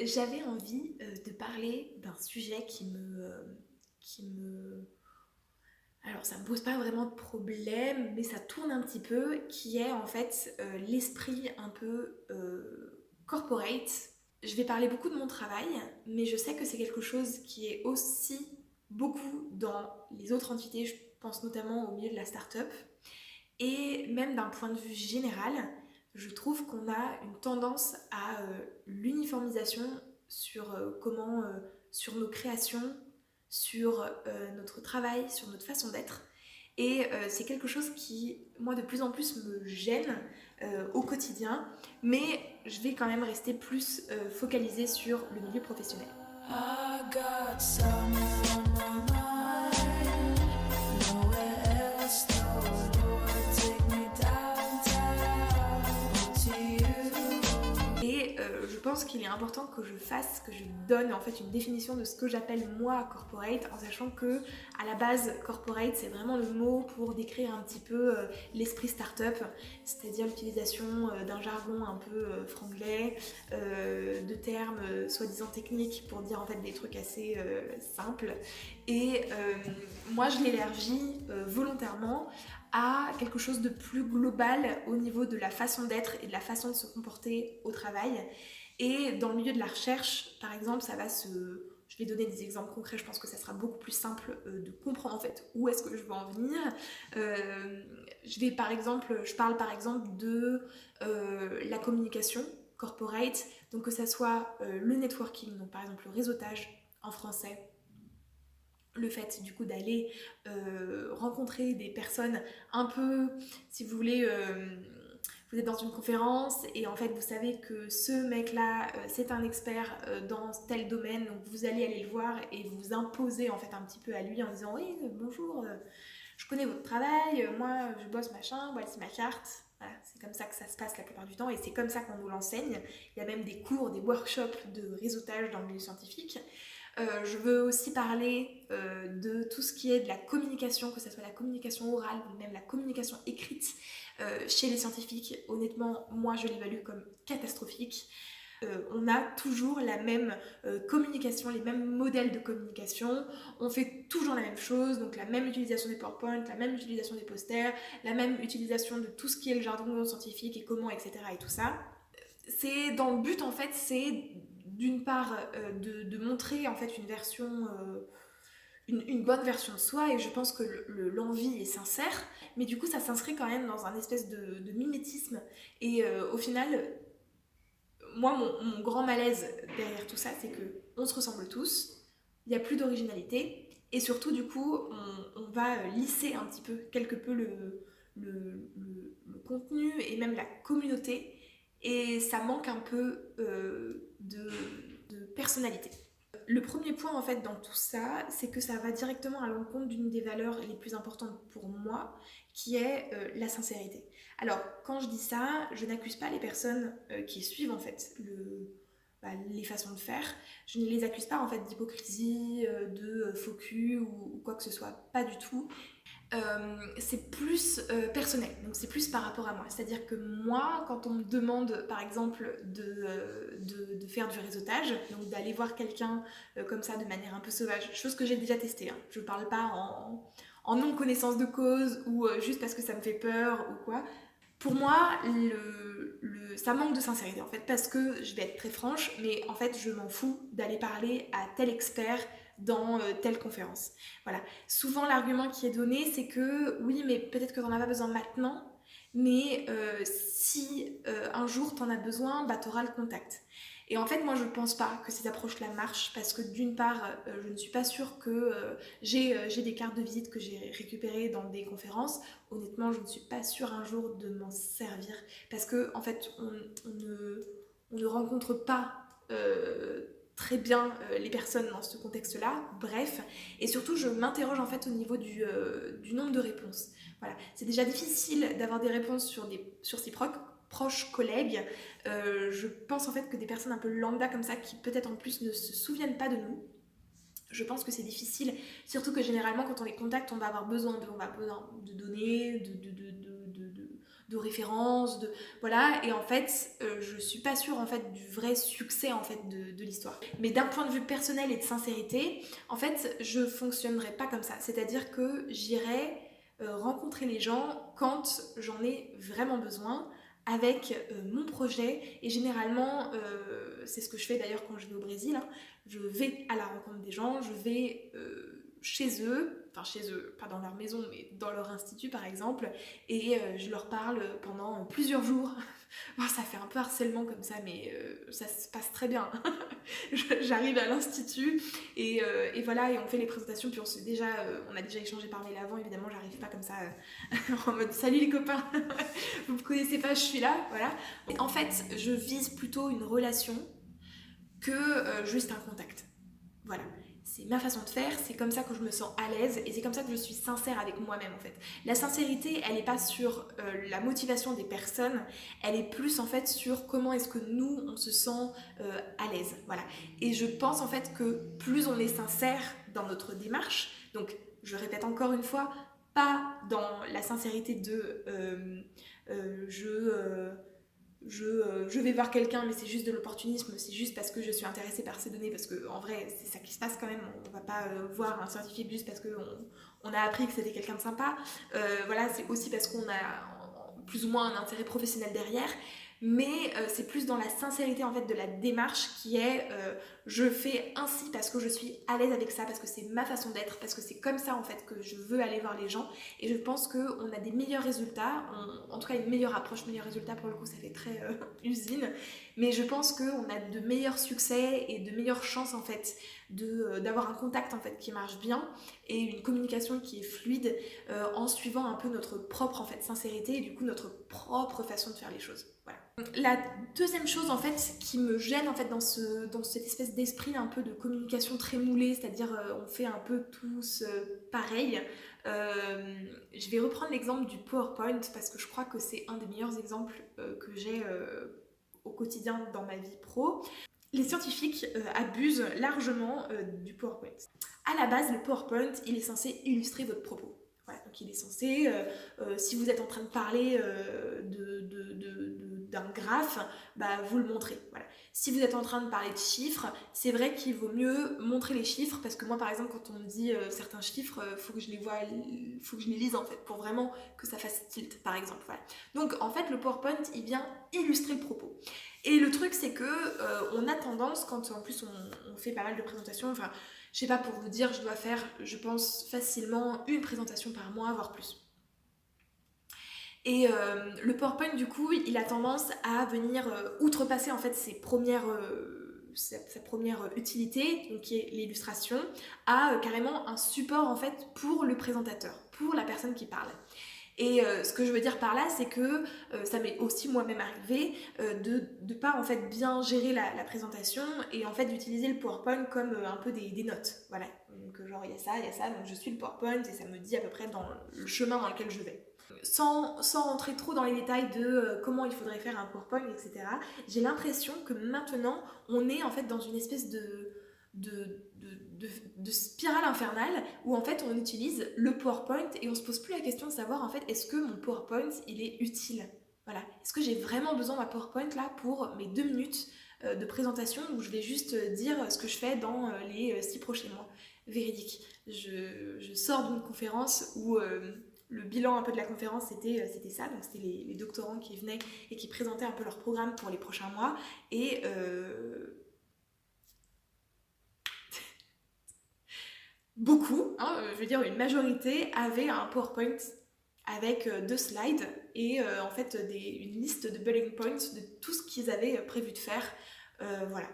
J'avais envie de parler d'un sujet qui me... Alors ça me pose pas vraiment de problème, mais ça tourne un petit peu, qui est en fait l'esprit un peu corporate. Je vais parler beaucoup de mon travail, mais je sais que c'est quelque chose qui est aussi beaucoup dans les autres entités, je pense notamment au milieu de la start-up. Et même d'un point de vue général, je trouve qu'on a une tendance à l'uniformisation sur sur nos créations, sur notre travail, sur notre façon d'être. Et c'est quelque chose qui, moi, de plus en plus me gêne au quotidien, mais je vais quand même rester plus focalisée sur le milieu professionnel. I got something on my mind. Nowhere else, no Lord, take me downtown to you. Et je pense qu'il est important que je donne en fait une définition de ce que j'appelle moi corporate, en sachant que à la base corporate c'est vraiment le mot pour décrire un petit peu l'esprit startup, c'est-à-dire l'utilisation d'un jargon un peu franglais, de termes soi-disant techniques pour dire en fait des trucs assez simples. Et moi je l'élargis volontairement à quelque chose de plus global au niveau de la façon d'être et de la façon de se comporter au travail. Et dans le milieu de la recherche, par exemple, ça va se... Je vais donner des exemples concrets, je pense que ça sera beaucoup plus simple de comprendre en fait où est-ce que je veux en venir. Je parle par exemple de la communication corporate, donc que ça soit le networking, donc par exemple le réseautage en français, le fait du coup d'aller rencontrer des personnes un peu, si vous voulez, vous êtes dans une conférence et en fait vous savez que ce mec là c'est un expert dans tel domaine, donc vous allez aller le voir et vous imposer en fait un petit peu à lui en disant oui bonjour, je connais votre travail, moi je bosse machin, voici ma carte. Voilà, c'est comme ça que ça se passe la plupart du temps et c'est comme ça qu'on nous l'enseigne. Il y a même des cours, des workshops de réseautage dans le milieu scientifique. Je veux aussi parler de tout ce qui est de la communication, que ce soit la communication orale ou même la communication écrite chez les scientifiques. Honnêtement, moi je l'évalue comme catastrophique. On a toujours la même communication, les mêmes modèles de communication, on fait toujours la même chose, donc la même utilisation des PowerPoint, la même utilisation des posters, la même utilisation de tout ce qui est le jargon scientifique et comment, etc. et tout ça. C'est dans le but en fait, c'est d'une part de montrer en fait une version une bonne version de soi et je pense que l'envie est sincère, mais du coup ça s'inscrit quand même dans un espèce de mimétisme et au final moi mon grand malaise derrière tout ça c'est que on se ressemble tous, il n'y a plus d'originalité et surtout du coup on va lisser un petit peu quelque peu le contenu et même la communauté et ça manque un peu de personnalité. Le premier point en fait dans tout ça, c'est que ça va directement à l'encontre d'une des valeurs les plus importantes pour moi, qui est la sincérité. Alors quand je dis ça, je n'accuse pas les personnes qui suivent en fait les façons de faire. Je ne les accuse pas en fait d'hypocrisie, de faux cul ou quoi que ce soit, pas du tout. C'est plus personnel, donc c'est plus par rapport à moi. C'est-à-dire que moi, quand on me demande par exemple de faire du réseautage, donc d'aller voir quelqu'un comme ça de manière un peu sauvage, chose que j'ai déjà testée, hein. Je parle pas en non-connaissance de cause ou juste parce que ça me fait peur ou quoi. Pour moi, ça manque de sincérité en fait, parce que je vais être très franche, mais en fait, je m'en fous d'aller parler à tel expert dans telle conférence. Voilà. Souvent, l'argument qui est donné, c'est que oui, mais peut-être que t'en as pas besoin maintenant, mais si un jour t'en as besoin, bah t'auras le contact. Et en fait, moi, je pense pas que ces approches-là marchent parce que d'une part, je ne suis pas sûre que j'ai des cartes de visite que j'ai récupérées dans des conférences. Honnêtement, je ne suis pas sûre un jour de m'en servir parce que en fait, on ne rencontre pas très bien les personnes dans ce contexte-là. Bref, et surtout, je m'interroge en fait au niveau du nombre de réponses. Voilà, c'est déjà difficile d'avoir des réponses sur ses proches collègues. Je pense en fait que des personnes un peu lambda comme ça, qui peut-être en plus ne se souviennent pas de nous, je pense que c'est difficile, surtout que généralement quand on les contacte, on va avoir besoin de données, de référence, voilà, et en fait, je suis pas sûre en fait du vrai succès en fait de l'histoire. Mais d'un point de vue personnel et de sincérité, en fait, je fonctionnerai pas comme ça. C'est-à-dire que j'irai rencontrer les gens quand j'en ai vraiment besoin avec mon projet, et généralement c'est ce que je fais d'ailleurs quand je vais au Brésil, hein. Je vais à la rencontre des gens, je vais chez eux, enfin chez eux, pas dans leur maison, mais dans leur institut par exemple, et je leur parle pendant plusieurs jours. Bon, ça fait un peu harcèlement comme ça, mais ça se passe très bien. J'arrive à l'institut et voilà, et on fait les présentations, puis on a déjà échangé par mail avant, évidemment, j'arrive pas comme ça en mode salut les copains, vous me connaissez pas, je suis là, voilà. Et en fait, je vise plutôt une relation que juste un contact. Voilà. C'est ma façon de faire, c'est comme ça que je me sens à l'aise et c'est comme ça que je suis sincère avec moi-même en fait. La sincérité, elle n'est pas sur la motivation des personnes, elle est plus en fait sur comment est-ce que nous, on se sent à l'aise. Voilà. Et je pense en fait que plus on est sincère dans notre démarche, donc je répète encore une fois, pas dans la sincérité de je vais voir quelqu'un mais c'est juste de l'opportunisme, c'est juste parce que je suis intéressée par ces données, parce que en vrai c'est ça qui se passe quand même, on va pas voir un scientifique juste parce qu'on a appris que c'était quelqu'un de sympa, voilà, c'est aussi parce qu'on a plus ou moins un intérêt professionnel derrière, mais c'est plus dans la sincérité en fait de la démarche qui est je fais ainsi parce que je suis à l'aise avec ça, parce que c'est ma façon d'être, parce que c'est comme ça en fait que je veux aller voir les gens, et je pense qu'on a des meilleurs résultats, en tout cas une meilleure approche, meilleurs résultats pour le coup ça fait très usine, mais je pense qu'on a de meilleurs succès et de meilleures chances en fait d'avoir un contact en fait qui marche bien et une communication qui est fluide en suivant un peu notre propre en fait sincérité et du coup notre propre façon de faire les choses. Voilà. La deuxième chose en fait qui me gêne en fait dans cette espèce d'esprit un peu de communication très moulée, c'est-à-dire on fait un peu tous pareil. Je vais reprendre l'exemple du PowerPoint parce que je crois que c'est un des meilleurs exemples que j'ai au quotidien dans ma vie pro. Les scientifiques abusent largement du PowerPoint. À la base, le PowerPoint, il est censé illustrer votre propos. Voilà, donc il est censé, si vous êtes en train de parler d'un graphe, bah, vous le montrez. Voilà. Si vous êtes en train de parler de chiffres, c'est vrai qu'il vaut mieux montrer les chiffres, parce que moi par exemple quand on me dit certains chiffres, faut que je les vois, faut que je les lise en fait, pour vraiment que ça fasse tilt par exemple. Voilà. Donc en fait le PowerPoint il vient illustrer le propos. Et le truc c'est que on a tendance, quand en plus on fait pas mal de présentations, enfin je sais pas, pour vous dire, je dois faire, je pense, facilement une présentation par mois, voire plus. Et le PowerPoint, du coup, il a tendance à venir outrepasser en fait sa première utilité, donc qui est l'illustration, à carrément un support en fait pour le présentateur, pour la personne qui parle. Et ce que je veux dire par là, c'est que ça m'est aussi moi-même arrivé de pas en fait bien gérer la présentation et en fait d'utiliser le PowerPoint comme un peu des notes. Voilà. Donc genre il y a ça, donc je suis le PowerPoint et ça me dit à peu près dans le chemin dans lequel je vais. Sans rentrer trop dans les détails de comment il faudrait faire un PowerPoint, etc., j'ai l'impression que maintenant on est en fait dans une espèce de spirale infernale où en fait on utilise le PowerPoint et on se pose plus la question de savoir en fait est-ce que mon PowerPoint il est utile, voilà, est-ce que j'ai vraiment besoin d'un PowerPoint là pour mes 2 minutes de présentation où je vais juste dire ce que je fais dans les 6 prochains mois. Véridique, je sors d'une conférence où le bilan un peu de la conférence c'était ça, donc c'était les doctorants qui venaient et qui présentaient un peu leur programme pour les prochains mois, et beaucoup, hein, je veux dire une majorité, avaient un PowerPoint avec 2 slides et en fait une liste de bullet points de tout ce qu'ils avaient prévu de faire. Voilà.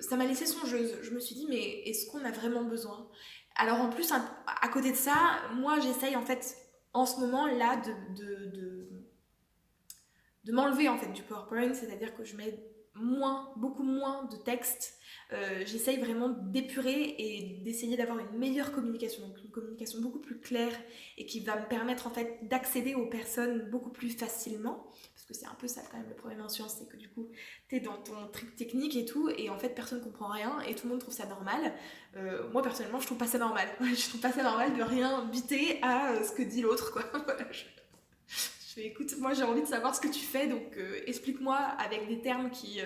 Ça m'a laissé songeuse. Je me suis dit, mais est-ce qu'on a vraiment besoin? Alors en plus, à côté de ça, moi j'essaye en fait en ce moment là de m'enlever en fait du PowerPoint, c'est-à-dire que je mets beaucoup moins de texte. J'essaye vraiment d'épurer et d'essayer d'avoir une meilleure communication, donc une communication beaucoup plus claire et qui va me permettre en fait d'accéder aux personnes beaucoup plus facilement, parce que c'est un peu ça quand même le problème en science, c'est que du coup t'es dans ton truc technique et tout, et en fait personne comprend rien et tout le monde trouve ça normal. Moi personnellement je trouve pas ça normal, je trouve pas ça normal de rien biter à ce que dit l'autre quoi. Voilà, je fais écoute, moi j'ai envie de savoir ce que tu fais, donc explique-moi avec des termes qui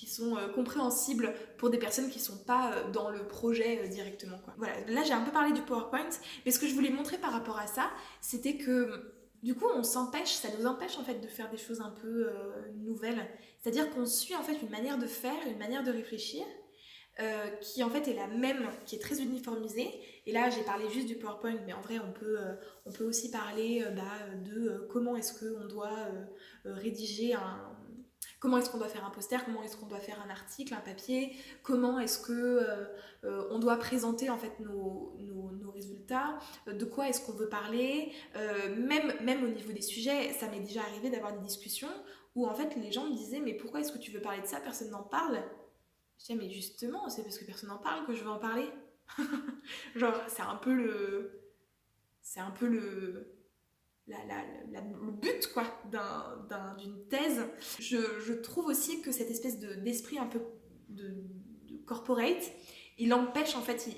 sont compréhensibles pour des personnes qui sont pas dans le projet directement, quoi. Voilà, là j'ai un peu parlé du PowerPoint, mais ce que je voulais montrer par rapport à ça, c'était que du coup ça nous empêche en fait de faire des choses un peu nouvelles. C'est-à-dire qu'on suit en fait une manière de faire, une manière de réfléchir, qui en fait est la même, qui est très uniformisée. Et là j'ai parlé juste du PowerPoint, mais en vrai on peut aussi parler de comment est-ce qu'on doit rédiger comment est-ce qu'on doit faire un poster, comment est-ce qu'on doit faire un article, un papier, comment est-ce que on doit présenter en fait nos résultats, de quoi est-ce qu'on veut parler, même au niveau des sujets, ça m'est déjà arrivé d'avoir des discussions où en fait les gens me disaient mais pourquoi est-ce que tu veux parler de ça, personne n'en parle. Je disais mais justement c'est parce que personne n'en parle que je veux en parler. Genre c'est un peu le but quoi d'une thèse. Je trouve aussi que cette espèce d'esprit un peu de corporate, il empêche en fait,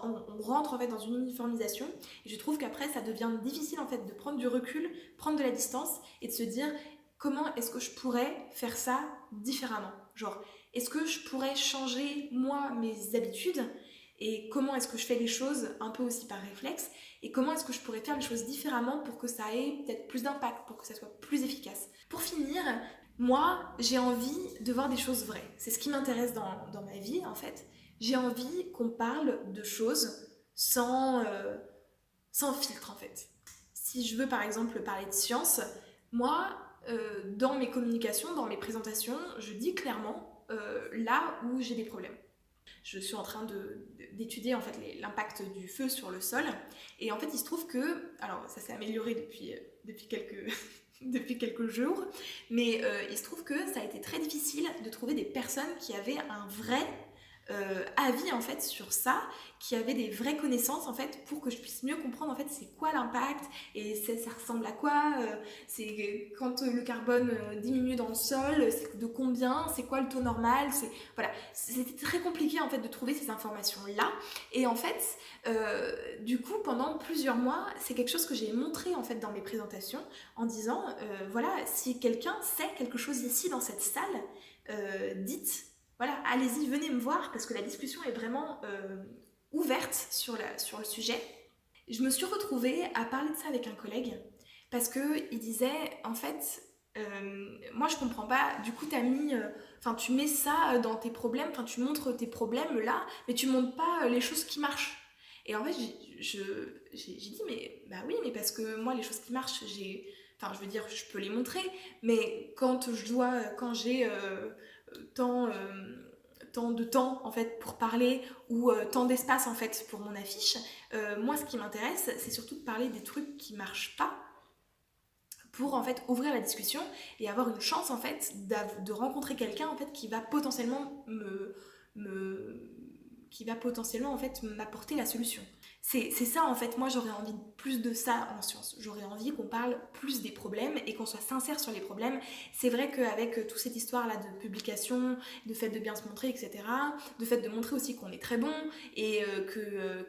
on rentre en fait dans une uniformisation, et je trouve qu'après ça devient difficile en fait de prendre du recul, prendre de la distance et de se dire comment est-ce que je pourrais faire ça différemment. Genre est-ce que je pourrais changer moi mes habitudes, et comment est-ce que je fais les choses un peu aussi par réflexe, et comment est-ce que je pourrais faire les choses différemment pour que ça ait peut-être plus d'impact, pour que ça soit plus efficace. Pour finir, moi j'ai envie de voir des choses vraies. C'est ce qui m'intéresse dans ma vie en fait. J'ai envie qu'on parle de choses sans filtre en fait. Si je veux par exemple parler de science, moi dans mes communications, dans mes présentations, je dis clairement là où j'ai des problèmes. Je suis en train d'étudier en fait l'impact du feu sur le sol, et en fait il se trouve que, alors ça s'est amélioré depuis quelques jours, mais il se trouve que ça a été très difficile de trouver des personnes qui avaient un vrai avis en fait sur ça, qui avaient des vraies connaissances en fait pour que je puisse mieux comprendre en fait c'est quoi l'impact et ça ressemble à quoi, c'est quand le carbone diminue dans le sol, c'est de combien, c'est quoi le taux normal, voilà, c'était très compliqué en fait de trouver ces informations là, et en fait du coup pendant plusieurs mois c'est quelque chose que j'ai montré en fait dans mes présentations en disant voilà, si quelqu'un sait quelque chose ici dans cette salle, dites. Voilà, allez-y, venez me voir, parce que la discussion est vraiment ouverte sur le sujet. Je me suis retrouvée à parler de ça avec un collègue, parce qu'il disait, en fait, moi je comprends pas, du coup tu mets ça dans tes problèmes, tu montres tes problèmes là, mais tu montres pas les choses qui marchent. Et en fait, j'ai dit, mais bah oui, mais parce que moi les choses qui marchent, je veux dire, je peux les montrer, mais quand j'ai tant de temps en fait pour parler, ou tant d'espace en fait pour mon affiche, moi ce qui m'intéresse c'est surtout de parler des trucs qui marchent pas, pour en fait ouvrir la discussion et avoir une chance en fait de rencontrer quelqu'un en fait qui va potentiellement en fait m'apporter la solution. C'est ça en fait, moi j'aurais envie de plus de ça en sciences. J'aurais envie qu'on parle plus des problèmes et qu'on soit sincère sur les problèmes. C'est vrai qu'avec toute cette histoire là de publication, de fait de bien se montrer, etc., de fait de montrer aussi qu'on est très bon et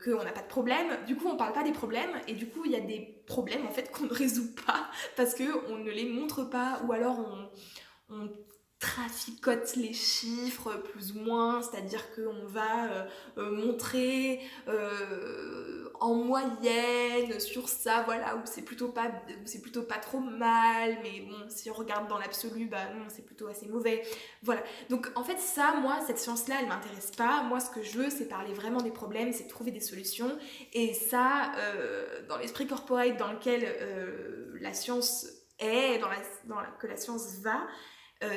qu'on n'a pas de problème, du coup on parle pas des problèmes, et du coup il y a des problèmes en fait qu'on ne résout pas parce qu'on ne les montre pas, ou alors on traficote les chiffres plus ou moins, c'est-à-dire qu'on va montrer en moyenne sur ça, voilà, où c'est plutôt pas trop mal, mais bon, si on regarde dans l'absolu, bah non, c'est plutôt assez mauvais. Voilà. Donc en fait ça, moi, cette science-là, elle m'intéresse pas. Moi, ce que je veux, c'est parler vraiment des problèmes, c'est trouver des solutions. Et ça, dans l'esprit corporate dans lequel la science est, que la science va,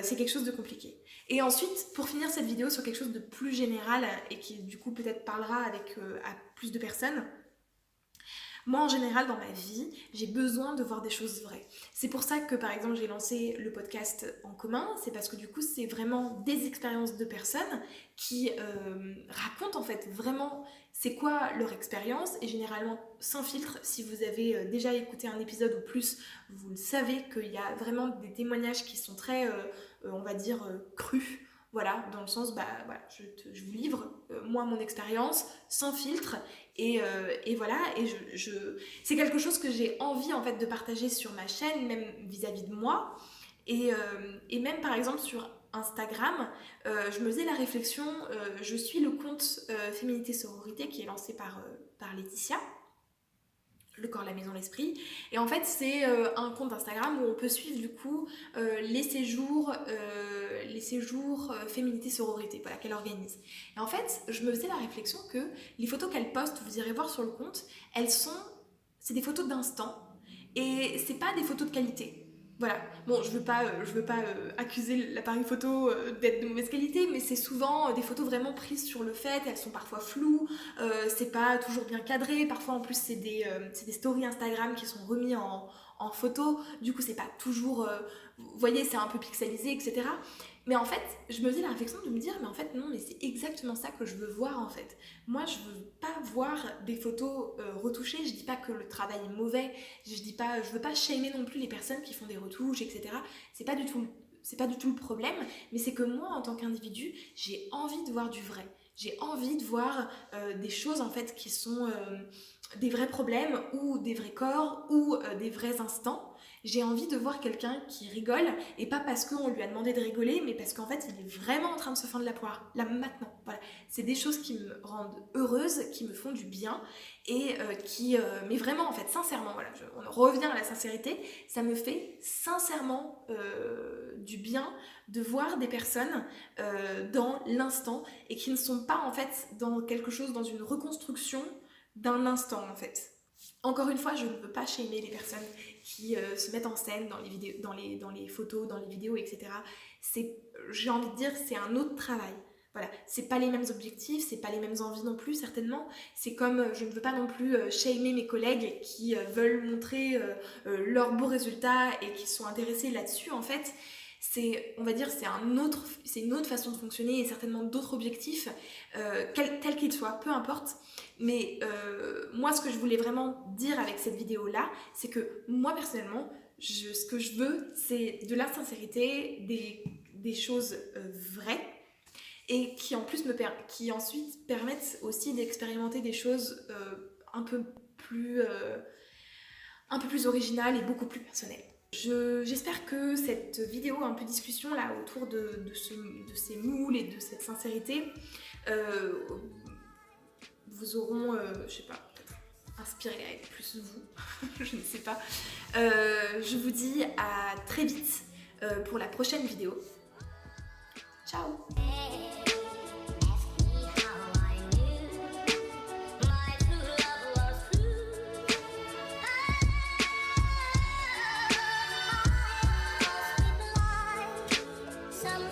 c'est quelque chose de compliqué. Et ensuite, pour finir cette vidéo sur quelque chose de plus général et qui du coup peut-être parlera à plus de personnes, moi en général dans ma vie, j'ai besoin de voir des choses vraies. C'est pour ça que par exemple j'ai lancé le podcast en commun, c'est parce que du coup c'est vraiment des expériences de personnes qui racontent en fait vraiment c'est quoi leur expérience, et généralement sans filtre. Si vous avez déjà écouté un épisode ou plus, vous le savez qu'il y a vraiment des témoignages qui sont très, on va dire, crus, Voilà, dans le sens, bah voilà, je vous livre, moi, mon expérience, sans filtre, et voilà, et c'est quelque chose que j'ai envie, en fait, de partager sur ma chaîne, même vis-à-vis de moi, et même, par exemple, sur Instagram, je me faisais la réflexion, je suis le compte Féminité Sororité qui est lancé par Laetitia, le corps, la maison, l'esprit. Et en fait, c'est un compte Instagram où on peut suivre du coup les séjours féminité sororité, voilà, qu'elle organise. Et en fait, je me faisais la réflexion que les photos qu'elle poste, vous irez voir sur le compte, c'est des photos d'instant et c'est pas des photos de qualité. Voilà. Bon, je veux pas accuser l'appareil photo d'être de mauvaise qualité, mais c'est souvent des photos vraiment prises sur le fait, elles sont parfois floues, c'est pas toujours bien cadré, parfois en plus c'est des stories Instagram qui sont remis en photo, du coup c'est pas toujours, vous voyez, c'est un peu pixelisé, etc. Mais en fait, je me faisais la réflexion de me dire, mais en fait non, mais c'est exactement ça que je veux voir en fait. Moi je veux pas voir des photos retouchées, je dis pas que le travail est mauvais, je veux pas shamer non plus les personnes qui font des retouches, etc. C'est pas du tout le problème, mais c'est que moi en tant qu'individu, j'ai envie de voir du vrai. J'ai envie de voir des choses en fait qui sont des vrais problèmes ou des vrais corps ou des vrais instants. J'ai envie de voir quelqu'un qui rigole, et pas parce qu'on lui a demandé de rigoler, mais parce qu'en fait il est vraiment en train de se fendre la poire, là maintenant. Voilà. C'est des choses qui me rendent heureuse, qui me font du bien, et mais vraiment en fait, sincèrement, voilà, on revient à la sincérité, ça me fait sincèrement du bien de voir des personnes dans l'instant, et qui ne sont pas en fait dans quelque chose, dans une reconstruction d'un instant en fait. Encore une fois, je ne veux pas shamer les personnes qui se mettent en scène dans les vidéos, dans les photos, dans les vidéos, etc. J'ai envie de dire, c'est un autre travail. Voilà, c'est pas les mêmes objectifs, c'est pas les mêmes envies non plus, certainement. C'est comme, je ne veux pas non plus shamer mes collègues qui veulent montrer leurs beaux résultats et qui sont intéressés là-dessus, en fait. On va dire, c'est une autre façon de fonctionner et certainement d'autres objectifs, quels qu'ils soient, peu importe. Mais moi, ce que je voulais vraiment dire avec cette vidéo-là, c'est que moi, personnellement, ce que je veux, c'est de la sincérité, des choses vraies, et qui ensuite permettent aussi d'expérimenter des choses un peu plus originales et beaucoup plus personnelles. J'espère que cette vidéo un peu discussion là autour de ces moules et de cette sincérité vous auront, je sais pas, peut-être inspiré plus vous, je ne sais pas. Je vous dis à très vite pour la prochaine vidéo. Ciao! Some